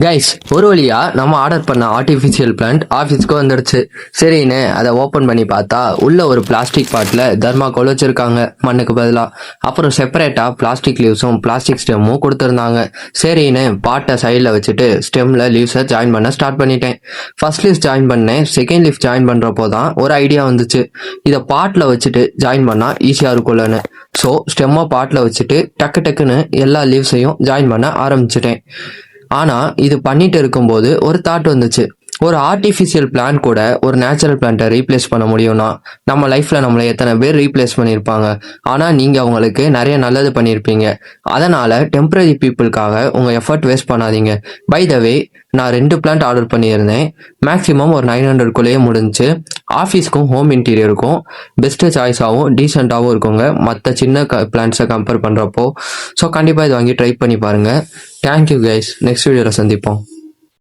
Guys, ஒரு வழியா நம்ம ஆர்டர் பண்ண ஆர்டிஃபிஷியல் பிளான்ட் ஆஃபீஸ்க்கு வந்துடுச்சு. சரின்னு அதை ஓப்பன் பண்ணி பார்த்தா உள்ள ஒரு பிளாஸ்டிக் பாட்டில் தர்மாக்கோல் வச்சிருக்காங்க மண்ணுக்கு பதிலாக. அப்புறம் செப்பரேட்டா பிளாஸ்டிக் லீவ்ஸும் பிளாஸ்டிக் ஸ்டெம்மும் கொடுத்துருந்தாங்க. சரின்னு பாட்டை சைடில் வச்சுட்டு ஸ்டெம்ல லீவ்ஸை ஜாயின் பண்ண ஸ்டார்ட் பண்ணிட்டேன். ஃபர்ஸ்ட் லீவ் ஜாயின் பண்ணேன். செகண்ட் லீவ் ஜாயின் பண்ணுறப்போ தான் ஒரு ஐடியா வந்துச்சு, இதை பாட்டில் வச்சுட்டு ஜாயின் பண்ணால் ஈஸியாக இருக்கும்லன்னு. ஸோ ஸ்டெம்மை பாட்டில் வச்சுட்டு டக்கு டக்குன்னு எல்லா லீவ்ஸையும் ஜாயின் பண்ண ஆரம்பிச்சிட்டேன். ஆனா இது பண்ணிட்டு இருக்கும்போது ஒரு தாட் வந்துச்சு, ஒரு ஆர்டிஃபிஷியல் பிளான் கூட ஒரு நேச்சுரல் பிளான்ட்டை ரீப்ளேஸ் பண்ண முடியும்னா நம்ம லைஃப்ல நம்மளை எத்தனை பேர் ரீப்ளேஸ் பண்ணியிருப்பாங்க. ஆனா நீங்க அவங்களுக்கு நிறைய நல்லது பண்ணியிருப்பீங்க. அதனால டெம்பரரி பீப்புளுக்காக உங்க எஃபர்ட் வேஸ்ட் பண்ணாதீங்க. பை த வே, நான் 2 பிளான்ட் ஆர்டர் பண்ணியிருந்தேன். மேக்ஸிமம் ஒரு 900 முடிஞ்சு. ஆஃபீஸ்க்கும் ஹோம் இன்டீரியருக்கும் பெஸ்ட் சாய்ஸாகவும் டீசெண்டாகவும் இருக்குங்க மற்ற சின்ன பிளான்ட்ஸை கம்பேர் பண்ணுறப்போ. ஸோ கண்டிப்பாக இது வாங்கி ட்ரை பண்ணி பாருங்கள். Thank you guys. நெக்ஸ்ட் வீடியோவில் சந்திப்போம்.